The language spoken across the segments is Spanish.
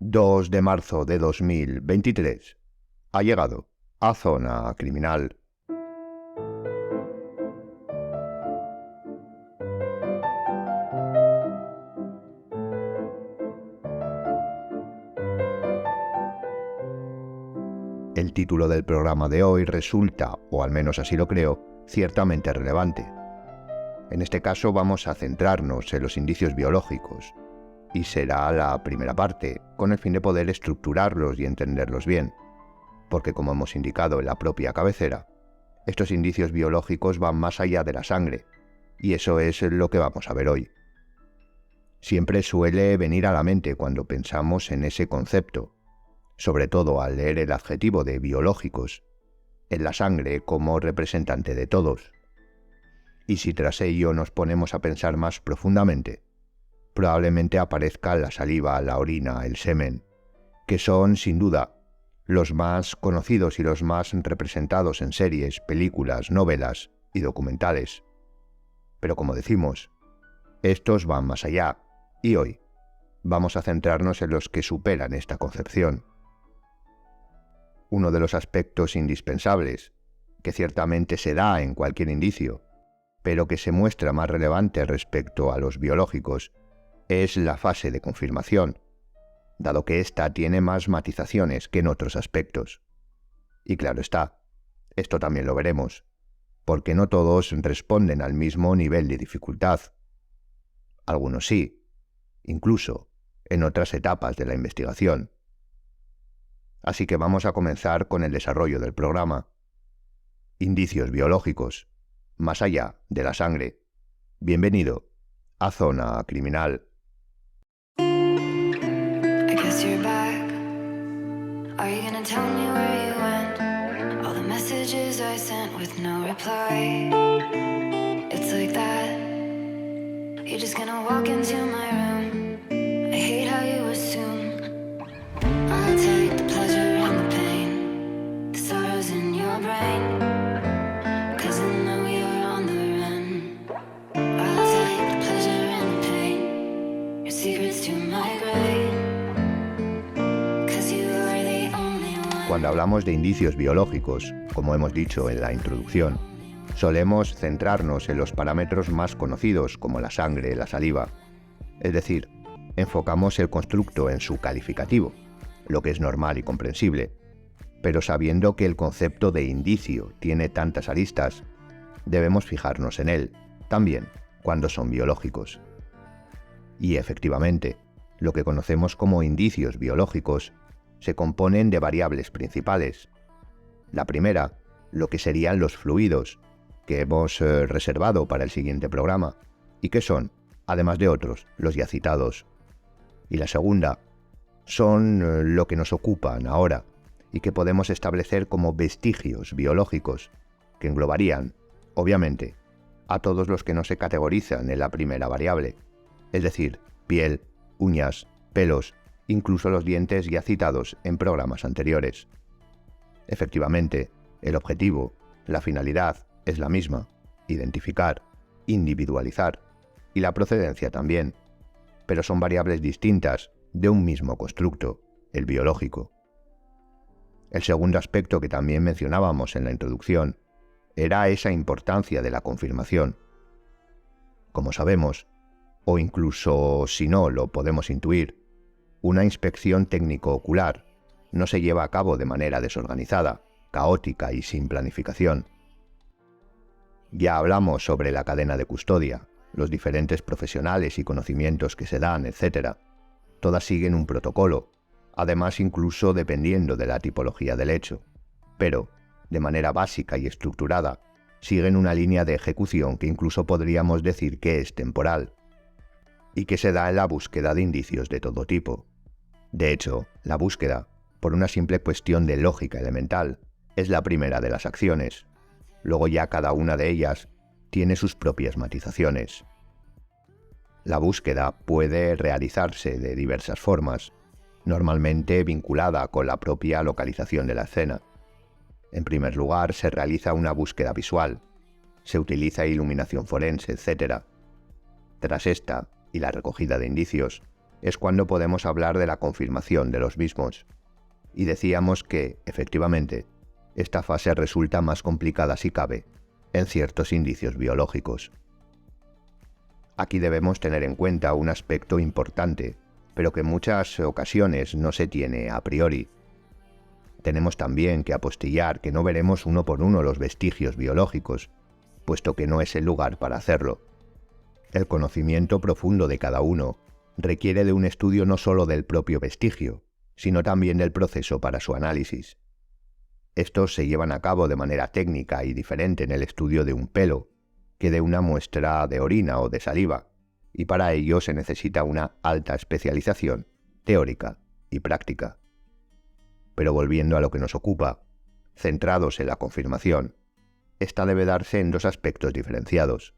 2 de marzo de 2023. Ha llegado a Zona Criminal. El título del programa de hoy resulta, o al menos así lo creo, ciertamente relevante. En este caso vamos a centrarnos en los indicios biológicos, y será la primera parte, con el fin de poder estructurarlos y entenderlos bien, porque como hemos indicado en la propia cabecera, estos indicios biológicos van más allá de la sangre, y eso es lo que vamos a ver hoy. Siempre suele venir a la mente cuando pensamos en ese concepto, sobre todo al leer el adjetivo de biológicos, en la sangre como representante de todos. Y si tras ello nos ponemos a pensar más profundamente, probablemente aparezca la saliva, la orina, el semen, que son, sin duda, los más conocidos y los más representados en series, películas, novelas y documentales. Pero como decimos, estos van más allá, y hoy vamos a centrarnos en los que superan esta concepción. Uno de los aspectos indispensables, que ciertamente se da en cualquier indicio, pero que se muestra más relevante respecto a los biológicos, es la fase de confirmación, dado que ésta tiene más matizaciones que en otros aspectos. Y claro está, esto también lo veremos, porque no todos responden al mismo nivel de dificultad. Algunos sí, incluso en otras etapas de la investigación. Así que vamos a comenzar con el desarrollo del programa. Indicios biológicos, más allá de la sangre. Bienvenido a Zona Criminal. Are you gonna tell me where you went? All the messages I sent with no reply. It's like that. You're just gonna walk into my room. I hate how you assume I'll take the pleasure and the pain, the sorrows in your brain, 'cause I know you're on the run. I'll take the pleasure and the pain, your secrets to my grave. Cuando hablamos de indicios biológicos, como hemos dicho en la introducción, solemos centrarnos en los parámetros más conocidos como la sangre, la saliva. Es decir, enfocamos el constructo en su calificativo, lo que es normal y comprensible, pero sabiendo que el concepto de indicio tiene tantas aristas, debemos fijarnos en él, también cuando son biológicos. Y efectivamente, lo que conocemos como indicios biológicos se componen de variables principales. La primera, lo que serían los fluidos, que hemos reservado para el siguiente programa, y que son, además de otros, los ya citados. Y la segunda, son lo que nos ocupan ahora, y que podemos establecer como vestigios biológicos, que englobarían, obviamente, a todos los que no se categorizan en la primera variable, es decir, piel, uñas, pelos, incluso los dientes ya citados en programas anteriores. Efectivamente, el objetivo, la finalidad, es la misma: identificar, individualizar, y la procedencia también, pero son variables distintas de un mismo constructo, el biológico. El segundo aspecto que también mencionábamos en la introducción era esa importancia de la confirmación. Como sabemos, o incluso si no lo podemos intuir, una inspección técnico-ocular no se lleva a cabo de manera desorganizada, caótica y sin planificación. Ya hablamos sobre la cadena de custodia, los diferentes profesionales y conocimientos que se dan, etc. Todas siguen un protocolo, además incluso dependiendo de la tipología del hecho, pero, de manera básica y estructurada, siguen una línea de ejecución que incluso podríamos decir que es temporal, y que se da en la búsqueda de indicios de todo tipo. De hecho, la búsqueda, por una simple cuestión de lógica elemental, es la primera de las acciones. Luego ya cada una de ellas tiene sus propias matizaciones. La búsqueda puede realizarse de diversas formas, normalmente vinculada con la propia localización de la escena. En primer lugar, se realiza una búsqueda visual, se utiliza iluminación forense, etc. Tras esta y la recogida de indicios, es cuando podemos hablar de la confirmación de los mismos. Y decíamos que, efectivamente, esta fase resulta más complicada si cabe en ciertos indicios biológicos. Aquí debemos tener en cuenta un aspecto importante, pero que en muchas ocasiones no se tiene a priori. Tenemos también que apostillar que no veremos uno por uno los vestigios biológicos, puesto que no es el lugar para hacerlo. El conocimiento profundo de cada uno requiere de un estudio no solo del propio vestigio, sino también del proceso para su análisis. Estos se llevan a cabo de manera técnica y diferente en el estudio de un pelo que de una muestra de orina o de saliva, y para ello se necesita una alta especialización teórica y práctica. Pero volviendo a lo que nos ocupa, centrados en la confirmación, esta debe darse en dos aspectos diferenciados.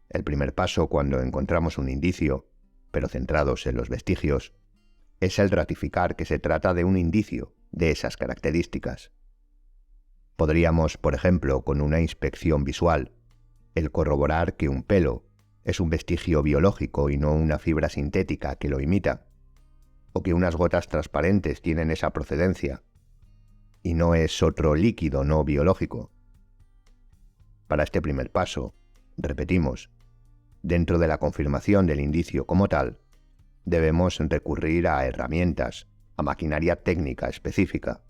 El primer paso cuando encontramos un indicio, pero centrados en los vestigios, es el ratificar que se trata de un indicio de esas características. Podríamos, por ejemplo, con una inspección visual, el corroborar que un pelo es un vestigio biológico y no una fibra sintética que lo imita, o que unas gotas transparentes tienen esa procedencia y no es otro líquido no biológico. Para este primer paso, repetimos, dentro de la confirmación del indicio como tal, debemos recurrir a herramientas, a maquinaria técnica específica.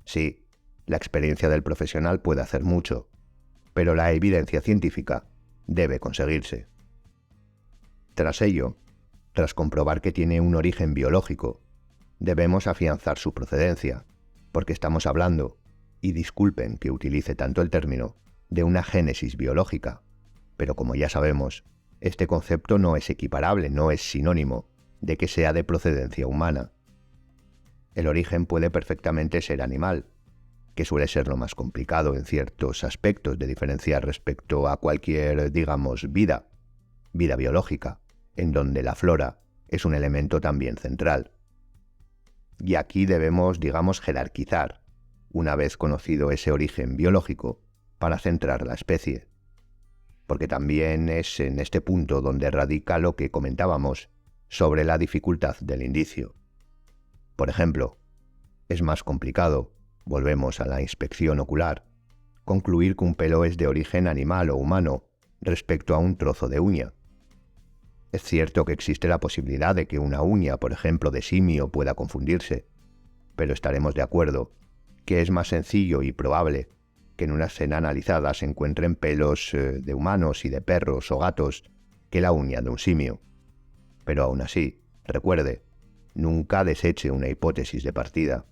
Sí, la experiencia del profesional puede hacer mucho, pero la evidencia científica debe conseguirse. Tras ello, tras comprobar que tiene un origen biológico, debemos afianzar su procedencia, porque estamos hablando, y disculpen que utilice tanto el término, de una génesis biológica, pero como ya sabemos, este concepto no es equiparable, no es sinónimo de que sea de procedencia humana. El origen puede perfectamente ser animal, que suele ser lo más complicado en ciertos aspectos de diferenciar respecto a cualquier, digamos, vida biológica, en donde la flora es un elemento también central. Y aquí debemos, digamos, jerarquizar, una vez conocido ese origen biológico, para centrar la especie. Porque también es en este punto donde radica lo que comentábamos sobre la dificultad del indicio. Por ejemplo, es más complicado, volvemos a la inspección ocular, concluir que un pelo es de origen animal o humano respecto a un trozo de uña. Es cierto que existe la posibilidad de que una uña, por ejemplo, de simio pueda confundirse, pero estaremos de acuerdo que es más sencillo y probable que en una escena analizada se encuentren pelos de humanos y de perros o gatos que la uña de un simio. Pero aún así, recuerde, nunca deseche una hipótesis de partida.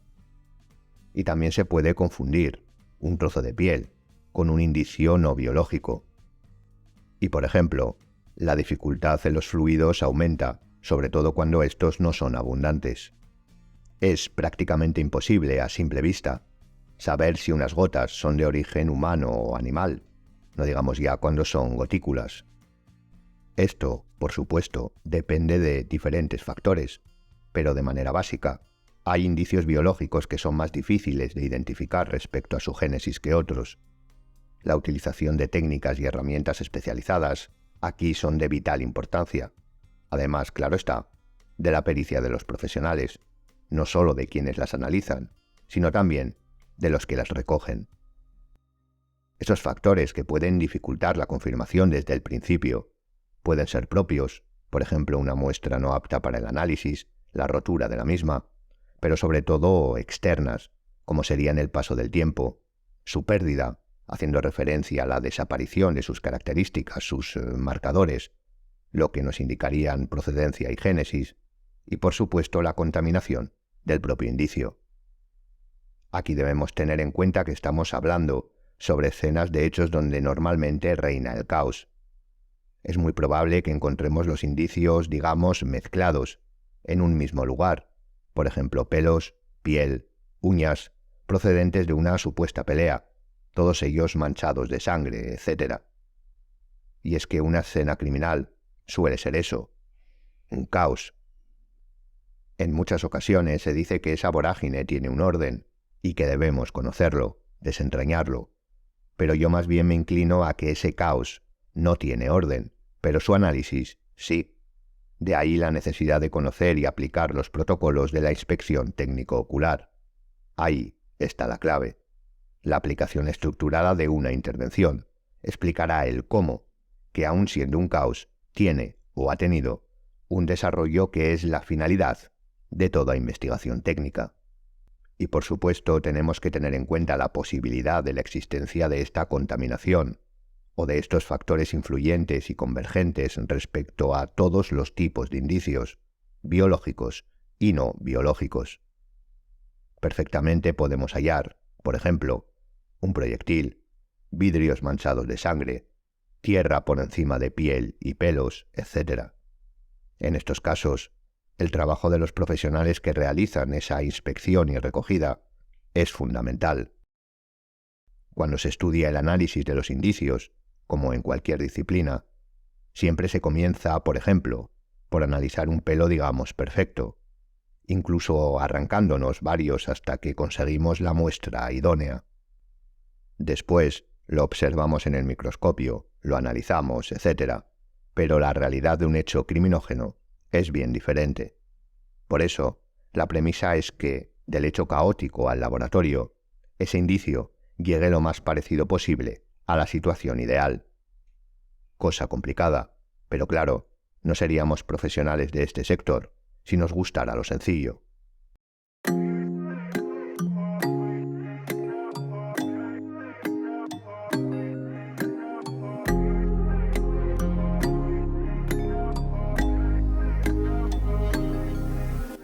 Y también se puede confundir un trozo de piel con un indicio no biológico. Y por ejemplo, la dificultad en los fluidos aumenta, sobre todo cuando estos no son abundantes. Es prácticamente imposible, a simple vista, saber si unas gotas son de origen humano o animal, no digamos ya cuando son gotículas. Esto, por supuesto, depende de diferentes factores, pero de manera básica, hay indicios biológicos que son más difíciles de identificar respecto a su génesis que otros. La utilización de técnicas y herramientas especializadas aquí son de vital importancia. Además, claro está, de la pericia de los profesionales, no solo de quienes las analizan, sino también de los que las recogen. Esos factores que pueden dificultar la confirmación desde el principio pueden ser propios, por ejemplo, una muestra no apta para el análisis, la rotura de la misma, pero sobre todo externas, como serían el paso del tiempo, su pérdida, haciendo referencia a la desaparición de sus características, sus marcadores, lo que nos indicarían procedencia y génesis, y por supuesto la contaminación del propio indicio. Aquí debemos tener en cuenta que estamos hablando sobre escenas de hechos donde normalmente reina el caos. Es muy probable que encontremos los indicios, digamos, mezclados, en un mismo lugar, por ejemplo pelos, piel, uñas, procedentes de una supuesta pelea, todos ellos manchados de sangre, etc. Y es que una escena criminal suele ser eso, un caos. En muchas ocasiones se dice que esa vorágine tiene un orden, y que debemos conocerlo, desentrañarlo, pero yo más bien me inclino a que ese caos no tiene orden, pero su análisis sí. De ahí la necesidad de conocer y aplicar los protocolos de la inspección técnico-ocular. Ahí está la clave. La aplicación estructurada de una intervención explicará el cómo, que aun siendo un caos, tiene o ha tenido un desarrollo que es la finalidad de toda investigación técnica. Y por supuesto tenemos que tener en cuenta la posibilidad de la existencia de esta contaminación o de estos factores influyentes y convergentes respecto a todos los tipos de indicios, biológicos y no biológicos. Perfectamente podemos hallar, por ejemplo, un proyectil, vidrios manchados de sangre, tierra por encima de piel y pelos, etc. En estos casos, el trabajo de los profesionales que realizan esa inspección y recogida es fundamental. Cuando se estudia el análisis de los indicios, como en cualquier disciplina, siempre se comienza, por ejemplo, por analizar un pelo, digamos, perfecto, incluso arrancándonos varios hasta que conseguimos la muestra idónea. Después lo observamos en el microscopio, lo analizamos, etc. Pero la realidad de un hecho criminógeno es bien diferente. Por eso, la premisa es que, del hecho caótico al laboratorio, ese indicio llegue lo más parecido posible a la situación ideal. Cosa complicada, pero claro, no seríamos profesionales de este sector si nos gustara lo sencillo.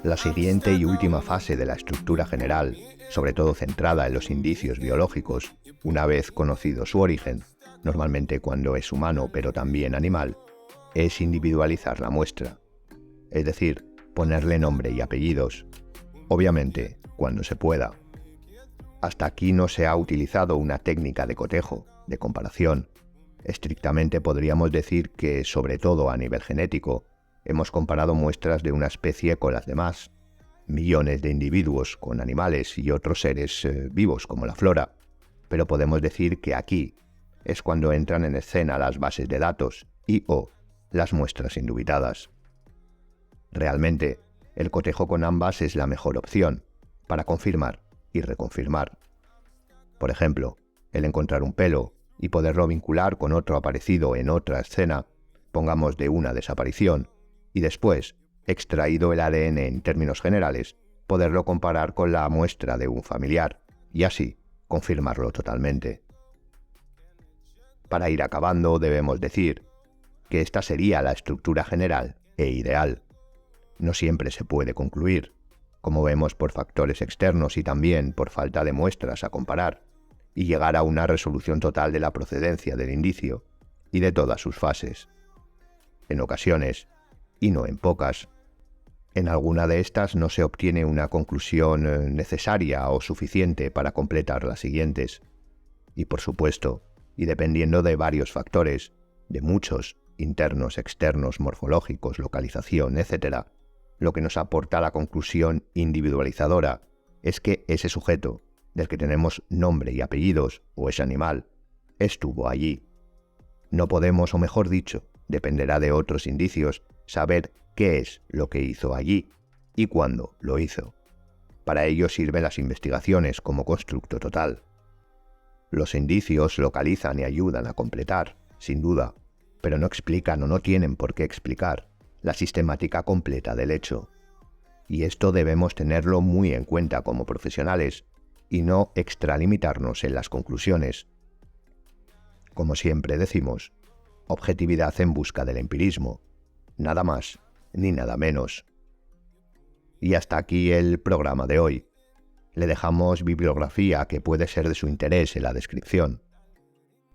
La siguiente y última fase de la estructura general, sobre todo centrada en los indicios biológicos, una vez conocido su origen, normalmente cuando es humano pero también animal, es individualizar la muestra, es decir, ponerle nombre y apellidos, obviamente cuando se pueda. Hasta aquí no se ha utilizado una técnica de cotejo, de comparación. Estrictamente podríamos decir que, sobre todo a nivel genético, hemos comparado muestras de una especie con las demás, millones de individuos con animales y otros seres vivos como la flora, pero podemos decir que aquí es cuando entran en escena las bases de datos y/o las muestras indubitadas. Realmente, el cotejo con ambas es la mejor opción para confirmar y reconfirmar. Por ejemplo, el encontrar un pelo y poderlo vincular con otro aparecido en otra escena, pongamos de una desaparición, y después, extraído el ADN en términos generales, poderlo comparar con la muestra de un familiar, y así confirmarlo totalmente. Para ir acabando, debemos decir que esta sería la estructura general e ideal. No siempre se puede concluir, como vemos por factores externos y también por falta de muestras a comparar, y llegar a una resolución total de la procedencia del indicio y de todas sus fases. En ocasiones, y no en pocas, en alguna de estas no se obtiene una conclusión necesaria o suficiente para completar las siguientes. Y por supuesto, y dependiendo de varios factores, de muchos, internos, externos, morfológicos, localización, etc., lo que nos aporta la conclusión individualizadora es que ese sujeto, del que tenemos nombre y apellidos, o ese animal, estuvo allí. No podemos, o mejor dicho, dependerá de otros indicios, saber qué es lo que hizo allí y cuándo lo hizo. Para ello sirven las investigaciones como constructo total. Los indicios localizan y ayudan a completar, sin duda, pero no explican o no tienen por qué explicar la sistemática completa del hecho. Y esto debemos tenerlo muy en cuenta como profesionales y no extralimitarnos en las conclusiones. Como siempre decimos, objetividad en busca del empirismo, nada más ni nada menos. Y hasta aquí el programa de hoy. Le dejamos bibliografía que puede ser de su interés en la descripción.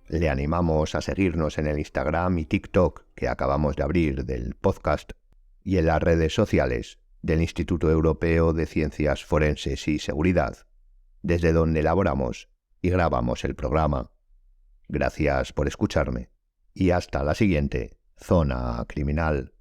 Le animamos a seguirnos en el Instagram y TikTok que acabamos de abrir del podcast y en las redes sociales del Instituto Europeo de Ciencias Forenses y Seguridad, desde donde elaboramos y grabamos el programa. Gracias por escucharme y hasta la siguiente Zona Criminal.